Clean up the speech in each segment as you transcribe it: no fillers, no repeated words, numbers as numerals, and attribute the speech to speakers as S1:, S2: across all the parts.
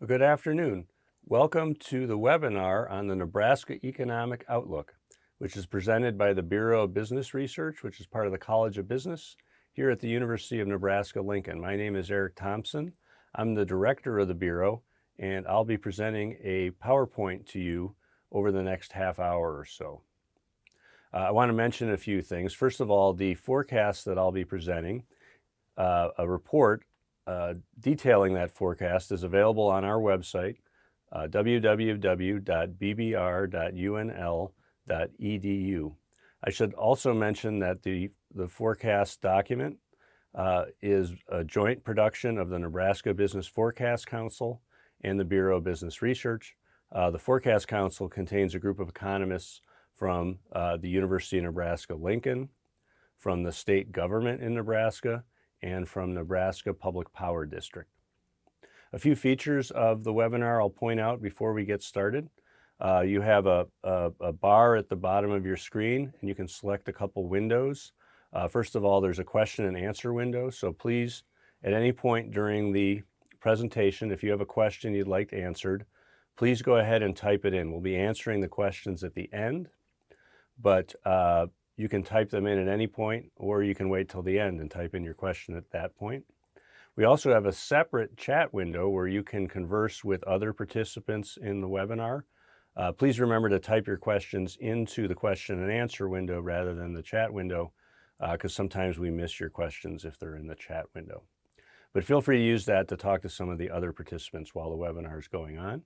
S1: Well, good afternoon. Welcome to the webinar on the Nebraska Economic Outlook, which is presented by the Bureau of Business Research, which is part of the College of Business here at the University of Nebraska-Lincoln. My name is Eric Thompson. I'm the director of the Bureau, and I'll be presenting a PowerPoint to you over the next half hour or so. I want to mention a few things. First of all, the forecast that I'll be presenting, a report detailing that forecast is available on our website, www.bbr.unl.edu. I should also mention that the forecast document is a joint production of the Nebraska Business Forecast Council and the Bureau of Business Research. The Forecast Council contains a group of economists from the University of Nebraska-Lincoln, from the state government in Nebraska, and from Nebraska Public Power District. A few features of the webinar I'll point out before we get started. You have a bar at the bottom of your screen, and you can select a couple windows. First of all, there's a question and answer window, so please, at any point during the presentation, if you have a question you'd like answered, please go ahead and type it in. We'll be answering the questions at the end, but you can type them in at any point, or you can wait till the end and type in your question at that point. We also have a separate chat window where you can converse with other participants in the webinar. Please remember to type your questions into the question and answer window rather than the chat window, because sometimes we miss your questions if they're in the chat window. But feel free to use that to talk to some of the other participants while the webinar is going on.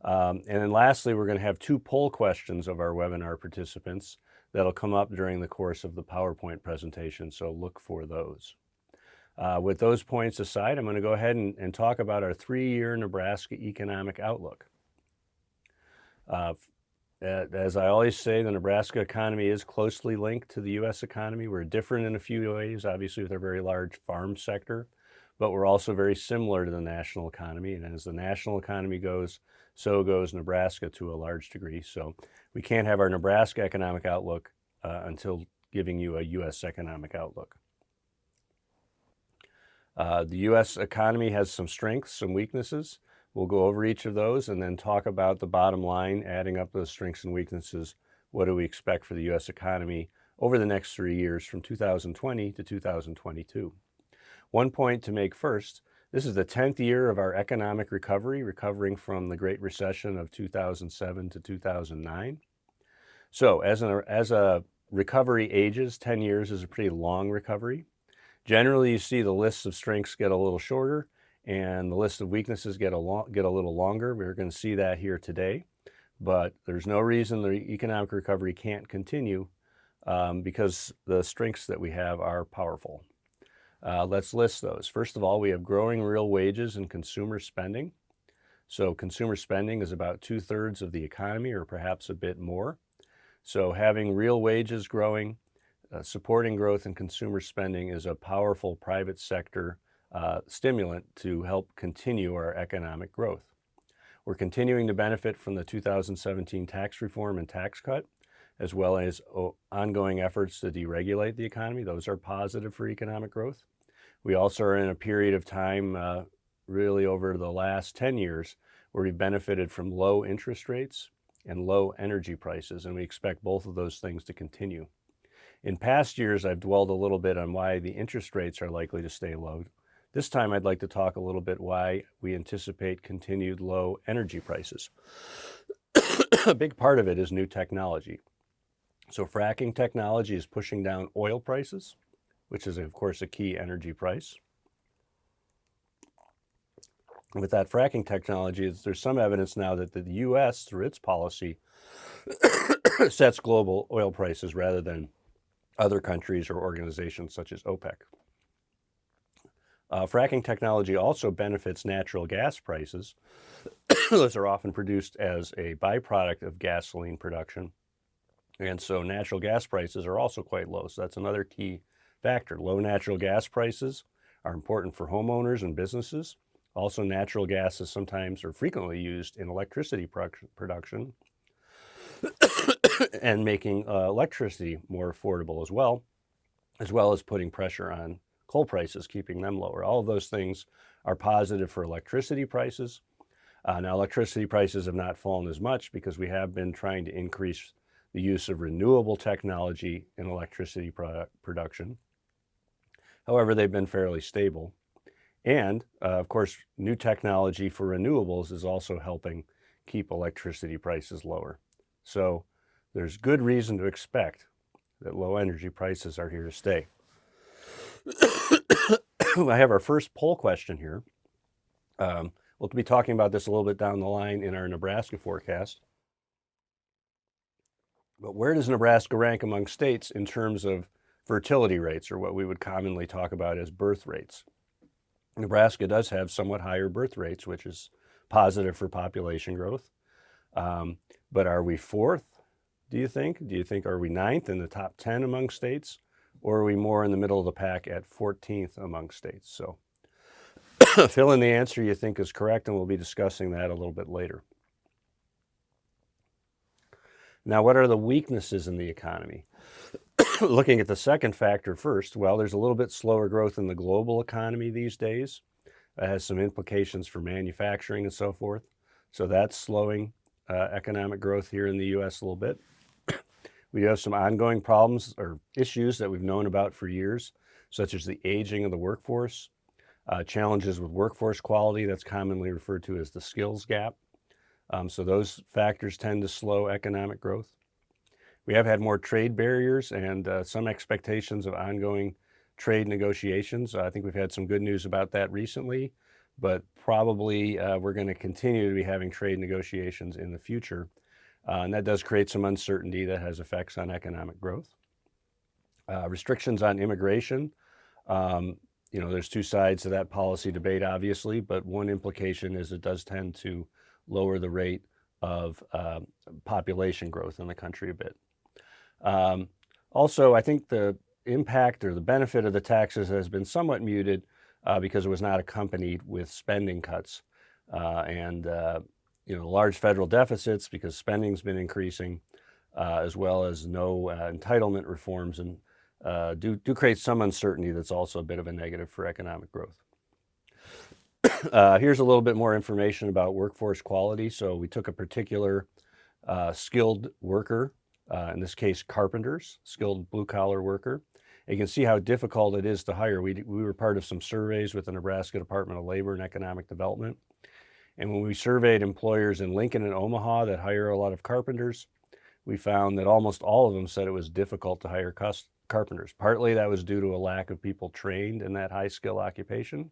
S1: And then lastly, we're going to have two poll questions of our webinar participants that'll come up during the course of the PowerPoint presentation, so look for those. With those points aside, I'm going to go ahead and talk about our 3-year Nebraska Economic Outlook. As I always say, the Nebraska economy is closely linked to the U.S. economy. We're different in a few ways, obviously with our very large farm sector, but we're also very similar to the national economy. And as the national economy goes, so goes Nebraska to a large degree. So we can't have our Nebraska economic outlook until giving you a U.S. economic outlook. The U.S. economy has some strengths, some weaknesses. We'll go over each of those and then talk about the bottom line, adding up those strengths and weaknesses. What do we expect for the U.S. economy over the next 3 years from 2020 to 2022? One point to make first, this is the 10th year of our economic recovery, recovering from the Great Recession of 2007 to 2009. So as a recovery ages, 10 years is a pretty long recovery. Generally, you see the lists of strengths get a little shorter and the list of weaknesses get a little longer. We're going to see that here today, but there's no reason the economic recovery can't continue because the strengths that we have are powerful. Let's list those. First of all, we have growing real wages and consumer spending. So consumer spending is about 2/3 of the economy, or perhaps a bit more. So having real wages growing, supporting growth in consumer spending is a powerful private sector stimulant to help continue our economic growth. We're continuing to benefit from the 2017 tax reform and tax cut, as well as ongoing efforts to deregulate the economy. Those are positive for economic growth. We also are in a period of time, really over the last 10 years, where we've benefited from low interest rates and low energy prices, and we expect both of those things to continue. In past years, I've dwelled a little bit on why the interest rates are likely to stay low. This time, I'd like to talk a little bit why we anticipate continued low energy prices. A big part of it is new technology. So fracking technology is pushing down oil prices, which is, of course, a key energy price. With that fracking technology, there's some evidence now that the U.S., through its policy, sets global oil prices rather than other countries or organizations such as OPEC. Fracking technology also benefits natural gas prices. Those are often produced as a byproduct of gasoline production. And so natural gas prices are also quite low. So that's another key factor. Low natural gas prices are important for homeowners and businesses. Also, natural gas is sometimes or frequently used in electricity production and making electricity more affordable as well as putting pressure on coal prices, keeping them lower. All of those things are positive for electricity prices. Now, electricity prices have not fallen as much because we have been trying to increase the use of renewable technology in electricity production. However, they've been fairly stable. And, of course, new technology for renewables is also helping keep electricity prices lower. So there's good reason to expect that low energy prices are here to stay. I have our first poll question here. We'll be talking about this a little bit down the line in our Nebraska forecast. But where does Nebraska rank among states in terms of fertility rates, or what we would commonly talk about as birth rates? Nebraska does have somewhat higher birth rates, which is positive for population growth. But are we fourth, do you think? Do you think, are we ninth in the top 10 among states? Or are we more in the middle of the pack at 14th among states? So fill in the answer you think is correct, and we'll be discussing that a little bit later. Now, what are the weaknesses in the economy? Looking at the second factor first, well, there's a little bit slower growth in the global economy these days. That has some implications for manufacturing and so forth. So that's slowing economic growth here in the U.S. a little bit. We do have some ongoing problems or issues that we've known about for years, such as the aging of the workforce, challenges with workforce quality, that's commonly referred to as the skills gap. So those factors tend to slow economic growth. We have had more trade barriers and some expectations of ongoing trade negotiations. I think we've had some good news about that recently, but probably we're going to continue to be having trade negotiations in the future. And that does create some uncertainty that has effects on economic growth. Restrictions on immigration. There's two sides to that policy debate, obviously, but one implication is it does tend to lower the rate of population growth in the country a bit. Also, I think the impact or the benefit of the taxes has been somewhat muted because it was not accompanied with spending cuts and large federal deficits because spending's been increasing, as well as no entitlement reforms, and do create some uncertainty that's also a bit of a negative for economic growth. Here's a little bit more information about workforce quality. So we took a particular skilled worker, in this case carpenters, skilled blue-collar worker. And you can see how difficult it is to hire. We were part of some surveys with the Nebraska Department of Labor and Economic Development. And when we surveyed employers in Lincoln and Omaha that hire a lot of carpenters, we found that almost all of them said it was difficult to hire carpenters. Partly that was due to a lack of people trained in that high-skill occupation,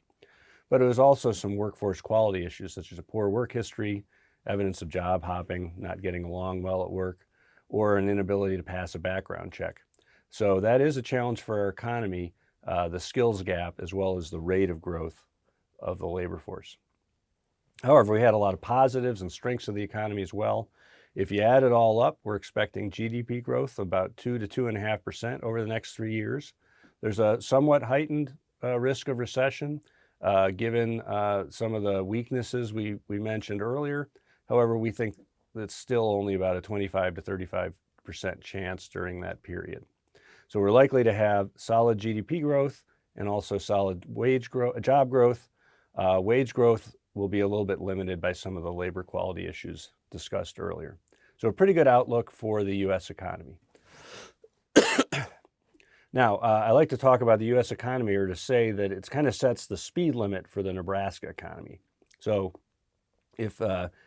S1: but it was also some workforce quality issues such as a poor work history, evidence of job hopping, not getting along well at work, or an inability to pass a background check. So that is a challenge for our economy, the skills gap, as well as the rate of growth of the labor force. However, we had a lot of positives and strengths of the economy as well. If you add it all up, we're expecting GDP growth of about 2 to 2.5% over the next 3 years. There's a somewhat heightened risk of recession, given some of the weaknesses we mentioned earlier. However, we think that's still only about a 25 to 35% chance during that period. So we're likely to have solid GDP growth and also solid job growth. Wage growth will be a little bit limited by some of the labor quality issues discussed earlier. So a pretty good outlook for the U.S. economy. Now, I like to talk about the U.S. economy, or to say that it kind of sets the speed limit for the Nebraska economy. So if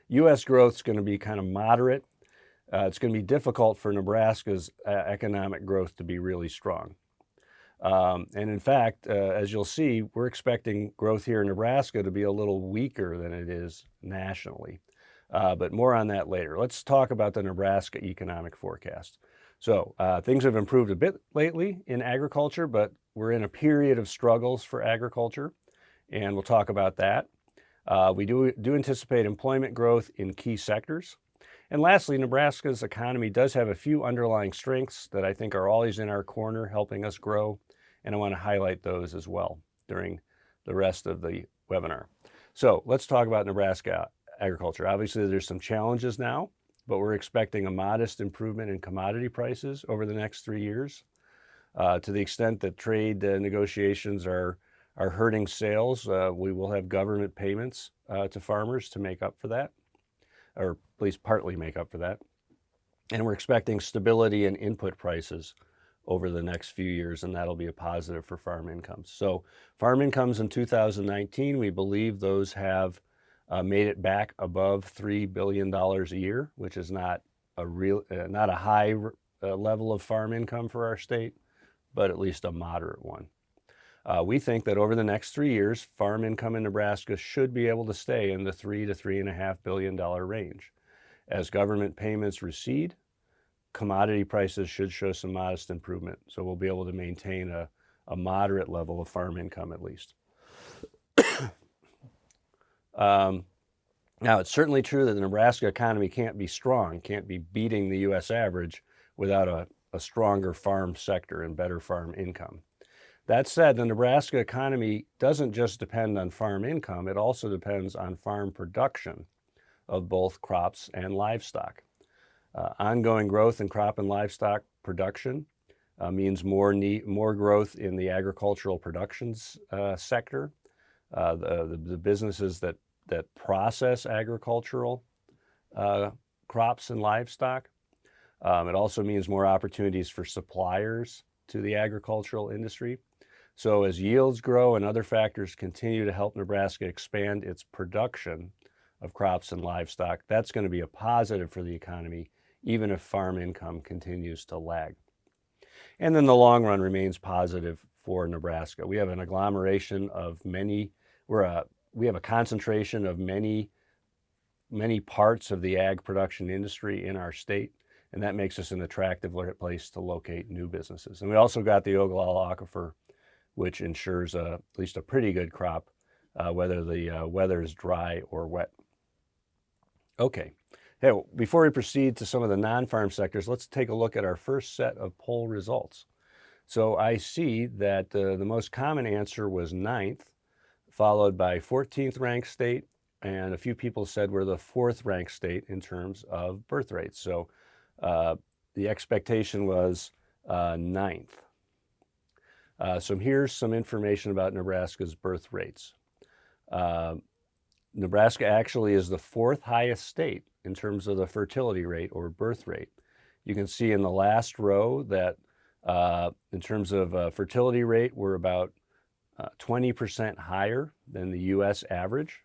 S1: U.S. growth is going to be kind of moderate, it's going to be difficult for Nebraska's economic growth to be really strong. And in fact, as you'll see, we're expecting growth here in Nebraska to be a little weaker than it is nationally. But more on that later. Let's talk about the Nebraska economic forecast. So things have improved a bit lately in agriculture, but we're in a period of struggles for agriculture, and we'll talk about that. We do anticipate employment growth in key sectors. And lastly, Nebraska's economy does have a few underlying strengths that I think are always in our corner helping us grow, and I want to highlight those as well during the rest of the webinar. So let's talk about Nebraska agriculture. Obviously, there's some challenges now, but we're expecting a modest improvement in commodity prices over the next 3 years. To the extent that trade negotiations are are hurting sales. We will have government payments to farmers to make up for that, or at least partly make up for that. And we're expecting stability in input prices over the next few years, and that'll be a positive for farm incomes. So farm incomes in 2019, we believe those have made it back above $3 billion a year, which is not a high level of farm income for our state, but at least a moderate one. We think that over the next 3 years, farm income in Nebraska should be able to stay in the $3 to $3.5 billion range. As government payments recede, commodity prices should show some modest improvement. So we'll be able to maintain a moderate level of farm income at least. Now, it's certainly true that the Nebraska economy can't be strong, can't be beating the U.S. average without a stronger farm sector and better farm income. That said, the Nebraska economy doesn't just depend on farm income, it also depends on farm production of both crops and livestock. Ongoing growth in crop and livestock production means more growth in the agricultural productions sector, the businesses that process agricultural crops and livestock. It also means more opportunities for suppliers to the agricultural industry. So as yields grow and other factors continue to help Nebraska expand its production of crops and livestock, that's going to be a positive for the economy, even if farm income continues to lag. And then the long run remains positive for Nebraska. We have an agglomeration of many, we have a concentration of many parts of the ag production industry in our state, and that makes us an attractive place to locate new businesses. And we also got the Ogallala Aquifer, which ensures at least a pretty good crop, whether the weather is dry or wet. Okay, hey, before we proceed to some of the non-farm sectors, let's take a look at our first set of poll results. So I see that the most common answer was 9th, followed by 14th ranked state, and a few people said we're the 4th ranked state in terms of birth rates. So the expectation was 9th. So here's some information about Nebraska's birth rates. Nebraska actually is the 4th highest state in terms of the fertility rate or birth rate. You can see in the last row that in terms of fertility rate, we're about 20% higher than the U.S. average.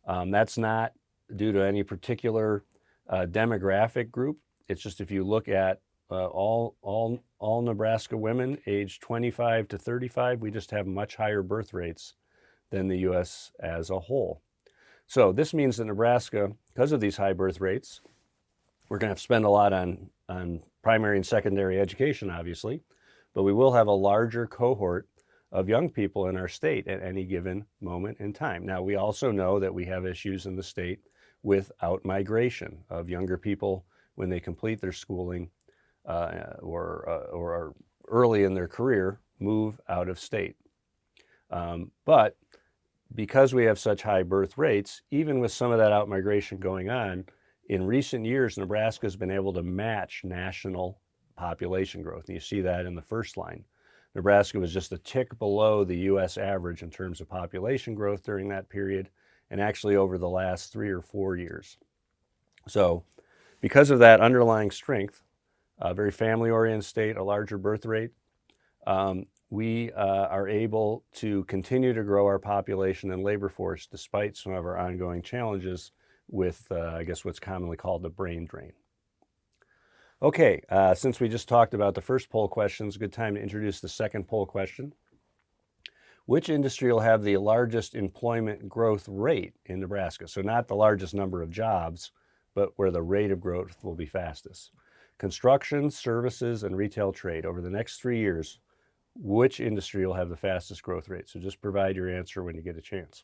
S1: That's not due to any particular demographic group. It's just if you look at all Nebraska women aged 25 to 35, we just have much higher birth rates than the U.S. as a whole. So this means that Nebraska, because of these high birth rates, we're going to have to spend a lot on primary and secondary education, obviously, but we will have a larger cohort of young people in our state at any given moment in time. Now, we also know that we have issues in the state with outmigration of younger people when they complete their schooling or are early in their career, move out of state. But because we have such high birth rates, even with some of that outmigration going on, in recent years, Nebraska has been able to match national population growth. And you see that in the first line. Nebraska was just a tick below the U.S. average in terms of population growth during that period, and actually over the last 3 or 4 years. So because of that underlying strength, a very family-oriented state, a larger birth rate, we are able to continue to grow our population and labor force despite some of our ongoing challenges with, I guess, what's commonly called the brain drain. Okay, since we just talked about the first poll question, it's a good time to introduce the second poll question. Which industry will have the largest employment growth rate in Nebraska? So not the largest number of jobs, but where the rate of growth will be fastest. Construction, services, and retail trade. Over the next 3 years, which industry will have the fastest growth rate? So just provide your answer when you get a chance.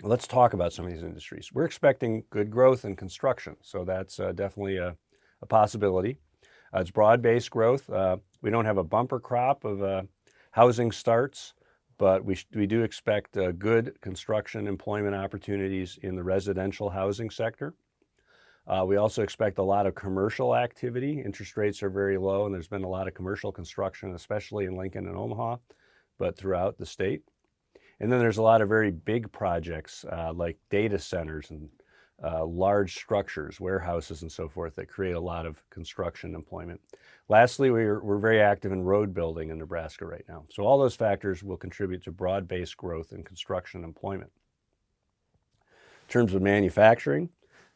S1: Let's talk about some of these industries. We're expecting good growth in construction, so that's definitely a possibility. It's broad-based growth. We don't have a bumper crop of housing starts, but we do expect good construction employment opportunities in the residential housing sector. We also expect a lot of commercial activity. Interest rates are very low, and there's been a lot of commercial construction, especially in Lincoln and Omaha. but throughout the state. And then there's a lot of very big projects like data centers and large structures, warehouses and so forth that create a lot of construction employment. Lastly, we're very active in road building in Nebraska right now. So all those factors will contribute to broad-based growth in construction employment. In terms of manufacturing,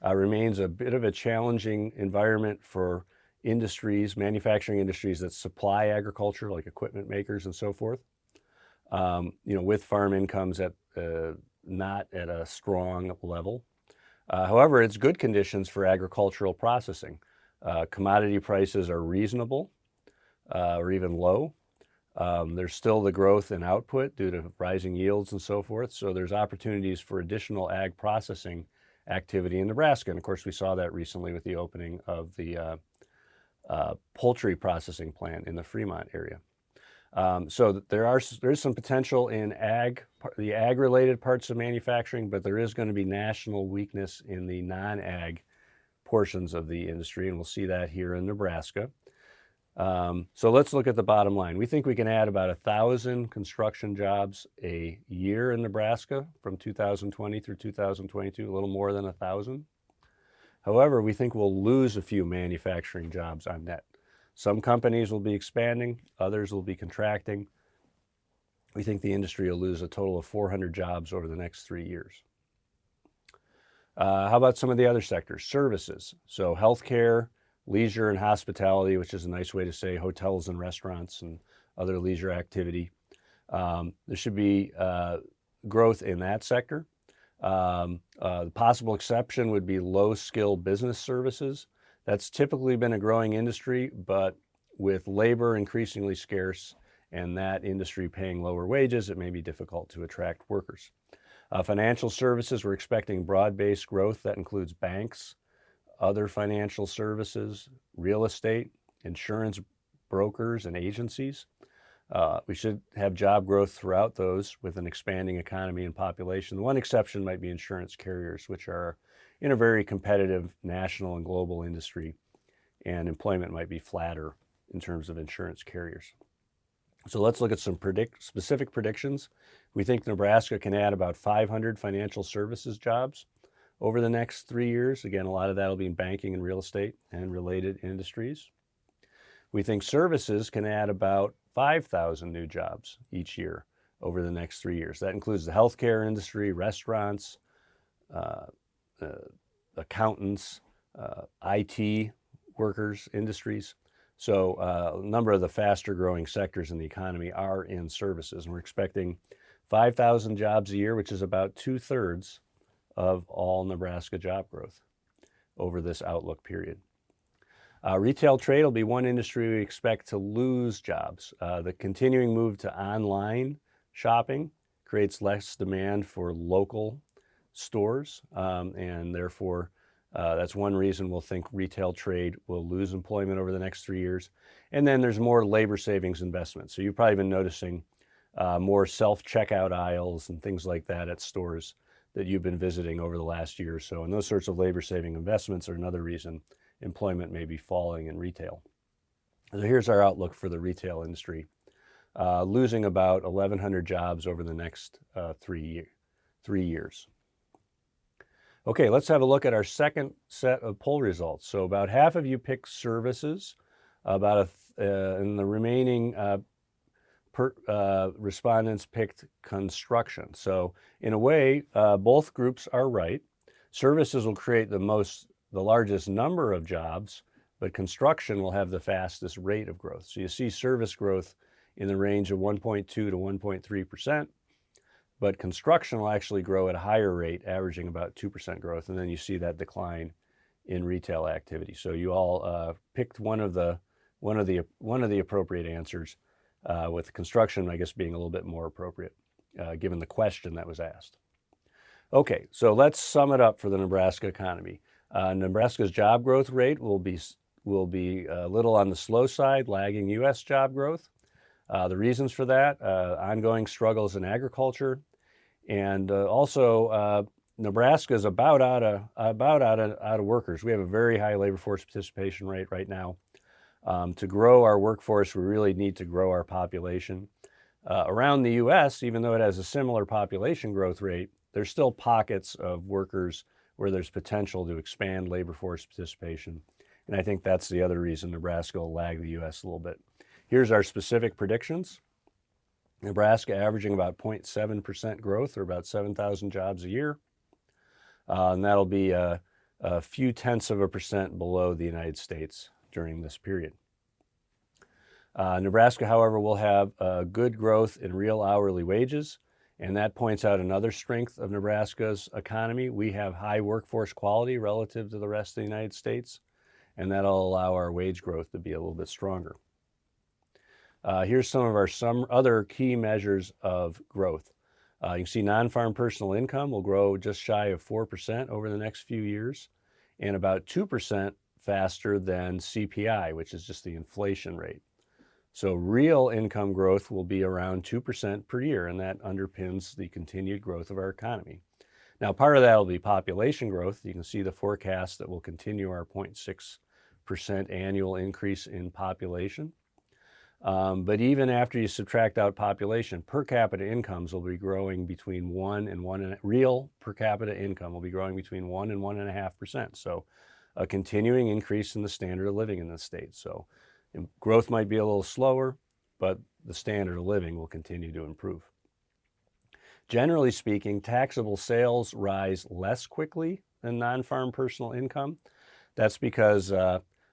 S1: remains a bit of a challenging environment for industries, manufacturing industries that supply agriculture, like equipment makers and so forth. With farm incomes at not at a strong level. However, it's good conditions for agricultural processing. Commodity prices are reasonable or even low. There's still the growth in output due to rising yields and so forth. So there's opportunities for additional ag processing activity in Nebraska. And of course, we saw that recently with the opening of the poultry processing plant in the Fremont area. So there's some potential in the ag-related parts of manufacturing, but there is going to be national weakness in the non-ag portions of the industry, and we'll see that here in Nebraska. So let's look at the bottom line. We think we can add about 1,000 construction jobs a year in Nebraska from 2020 through 2022, a little more than 1,000. However, we think we'll lose a few manufacturing jobs on net. Some companies will be expanding, others will be contracting. We think the industry will lose a total of 400 jobs over the next 3 years. How about some of the other sectors? Services, so healthcare, leisure and hospitality, which is a nice way to say hotels and restaurants and other leisure activity. There should be growth in that sector. The possible exception would be low-skill business services. That's typically been a growing industry, but with labor increasingly scarce and that industry paying lower wages, it may be difficult to attract workers. Financial services, we're expecting broad-based growth. That includes banks, other financial services, real estate, insurance brokers, and agencies. We should have job growth throughout those with an expanding economy and population. The one exception might be insurance carriers, which are in a very competitive national and global industry, and employment might be flatter in terms of insurance carriers. So let's look at some specific predictions. We think Nebraska can add about 500 financial services jobs over the next 3 years. Again, a lot of that will be in banking and real estate and related industries. We think services can add about 5,000 new jobs each year over the next 3 years. That includes the healthcare industry, restaurants, accountants, IT workers, industries. So a number of the faster growing sectors in the economy are in services. And we're expecting 5,000 jobs a year, which is about 2/3 of all Nebraska job growth over this outlook period. Retail trade will be one industry we expect to lose jobs. The continuing move to online shopping creates less demand for local stores, and therefore that's one reason we'll think retail trade will lose employment over the next 3 years. And then there's more labor savings investments. So you've probably been noticing more self-checkout aisles and things like that at stores that you've been visiting over the last year or so. And those sorts of labor saving investments are another reason employment may be falling in retail. So here's our outlook for the retail industry, losing about 1,100 jobs over the next 3 years. Okay, let's have a look at our second set of poll results. So about half of you picked services, and the remaining respondents picked construction. So in a way, both groups are right. Services will create the largest number of jobs, but construction will have the fastest rate of growth. So you see service growth in the range of 1.2 to 1.3%, but construction will actually grow at a higher rate, averaging about 2% growth. And then you see that decline in retail activity. So you all picked one of the appropriate answers, with construction, I guess, being a little bit more appropriate, given the question that was asked. Okay, so let's sum it up for the Nebraska economy. Nebraska's job growth rate will be a little on the slow side, lagging U.S. job growth. The reasons for that: ongoing struggles in agriculture, and also Nebraska is about out of workers. We have a very high labor force participation rate right now. To grow our workforce, we really need to grow our population. Around the U.S., even though it has a similar population growth rate, there's still pockets of workers where there's potential to expand labor force participation. And I think that's the other reason Nebraska will lag the U.S. a little bit. Here's our specific predictions. Nebraska averaging about 0.7% growth, or about 7,000 jobs a year. And that'll be a few tenths of a percent below the United States during this period. Nebraska, however, will have good growth in real hourly wages, and that points out another strength of Nebraska's economy. We have high workforce quality relative to the rest of the United States, and that'll allow our wage growth to be a little bit stronger. Here's some of our other key measures of growth. You can see non-farm personal income will grow just shy of 4% over the next few years, and about 2% faster than CPI, which is just the inflation rate. So real income growth will be around 2% per year, and that underpins the continued growth of our economy. Now, part of that will be population growth. You can see the forecast that will continue our 0.6% annual increase in population. But even after you subtract out population, per capita incomes will be growing between real per capita income will be growing between 1 and 1.5%. So a continuing increase in the standard of living in the state. So growth might be a little slower, but the standard of living will continue to improve. Generally speaking, taxable sales rise less quickly than non-farm personal income. That's because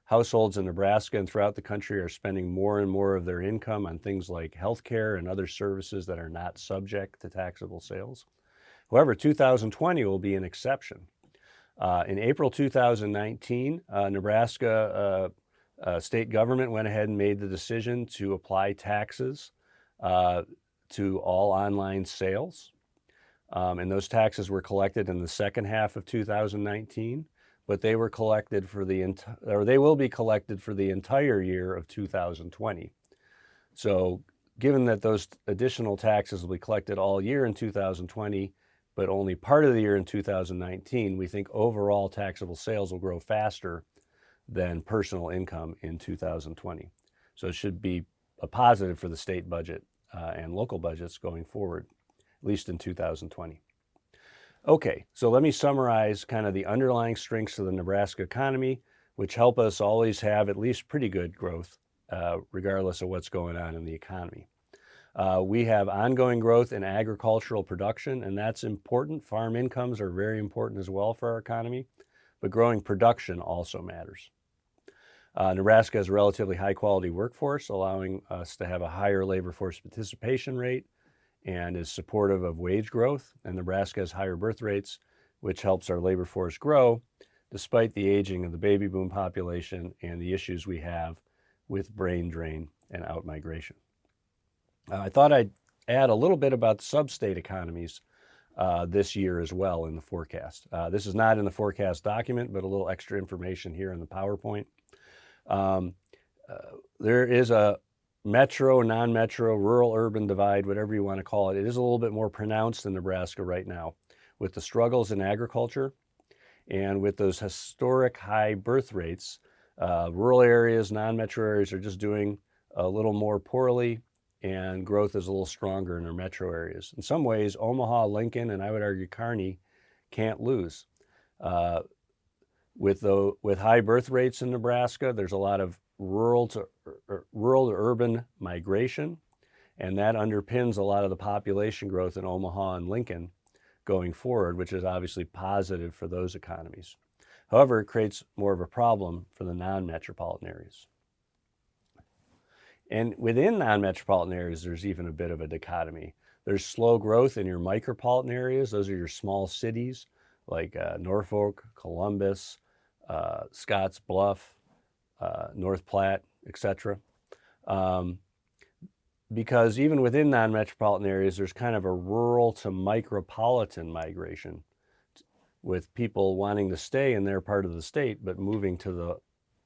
S1: households in Nebraska and throughout the country are spending more and more of their income on things like healthcare and other services that are not subject to taxable sales. However, 2020 will be an exception. In April 2019, Nebraska state government went ahead and made the decision to apply taxes to all online sales. And those taxes were collected in the second half of 2019. But they were collected they will be collected for the entire year of 2020. So given that those additional taxes will be collected all year in 2020, but only part of the year in 2019, we think overall taxable sales will grow faster than personal income in 2020. So it should be a positive for the state budget and local budgets going forward, at least in 2020. Okay, so let me summarize kind of the underlying strengths of the Nebraska economy, which help us always have at least pretty good growth, regardless of what's going on in the economy. We have ongoing growth in agricultural production, and that's important. Farm incomes are very important as well for our economy, but growing production also matters. Nebraska has a relatively high-quality workforce, allowing us to have a higher labor force participation rate, and is supportive of wage growth. And Nebraska has higher birth rates, which helps our labor force grow, despite the aging of the baby boom population and the issues we have with brain drain and outmigration. I thought I'd add a little bit about the substate economies this year as well in the forecast. This is not in the forecast document, but a little extra information here in the PowerPoint. There is a metro, non-metro, rural, urban divide, whatever you want to call it. It is a little bit more pronounced in Nebraska right now with the struggles in agriculture and with those historic high birth rates. Rural areas, non-metro areas are just doing a little more poorly, and growth is a little stronger in our metro areas. In some ways, Omaha, Lincoln, and I would argue Kearney can't lose. With high birth rates in Nebraska, there's a lot of rural to urban migration, and that underpins a lot of the population growth in Omaha and Lincoln going forward, which is obviously positive for those economies. However, it creates more of a problem for the non-metropolitan areas. And within non-metropolitan areas, there's even a bit of a dichotomy. There's slow growth in your micropolitan areas. Those are your small cities like Norfolk, Columbus, Scotts Bluff, North Platte, etc. Because even within non-metropolitan areas, there's kind of a rural to micropolitan migration with people wanting to stay in their part of the state, but moving to the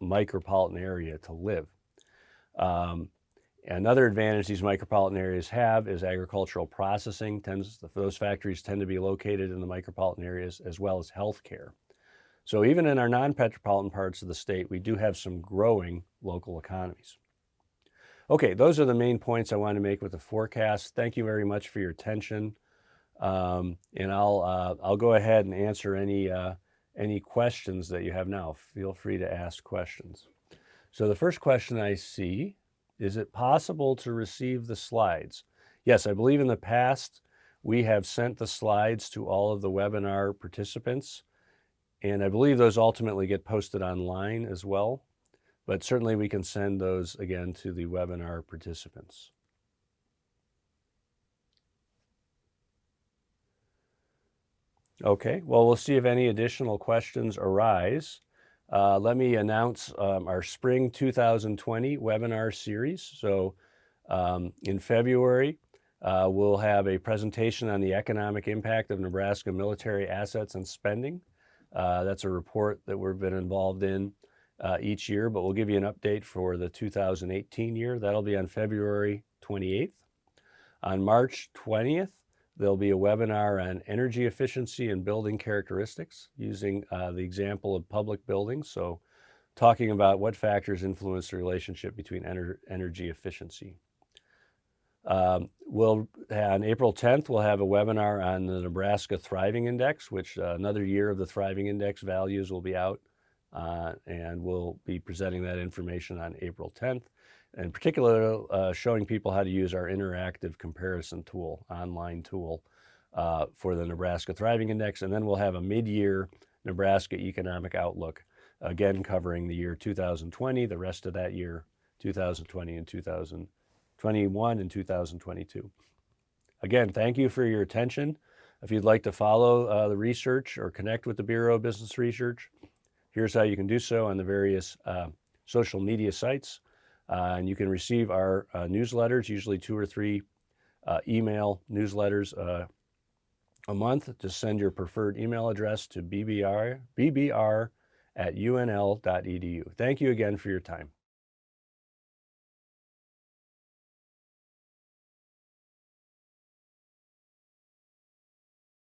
S1: micropolitan area to live. Another advantage these micropolitan areas have is agricultural processing. Those factories tend to be located in the micropolitan areas, as well as healthcare. So even in our non-metropolitan parts of the state, we do have some growing local economies. Okay, those are the main points I want to make with the forecast. Thank you very much for your attention. And I'll go ahead and answer any questions that you have now. Feel free to ask questions. So the first question I see, is it possible to receive the slides? Yes, I believe in the past we have sent the slides to all of the webinar participants, and I believe those ultimately get posted online as well, but certainly we can send those again to the webinar participants. Okay, well, we'll see if any additional questions arise. Let me announce our spring 2020 webinar series. So in February, we'll have a presentation on the economic impact of Nebraska military assets and spending. That's a report that we've been involved in each year, but we'll give you an update for the 2018 year. That'll be on February 28th. On March 20th, there'll be a webinar on energy efficiency and building characteristics using the example of public buildings. So talking about what factors influence the relationship between energy efficiency. On April 10th, we'll have a webinar on the Nebraska Thriving Index, which another year of the Thriving Index values will be out, and we'll be presenting that information on April 10th. In particular, showing people how to use our interactive comparison tool, online tool, for the Nebraska Thriving Index. And then we'll have a mid-year Nebraska Economic Outlook, again covering the year 2020, the rest of that year, 2020 and 2021 and 2022. Again, thank you for your attention. If you'd like to follow the research or connect with the Bureau of Business Research, here's how you can do so on the various social media sites. And you can receive our newsletters, usually 2 or 3 email newsletters a month. Just send your preferred email address to bbr@unl.edu. Thank you again for your time.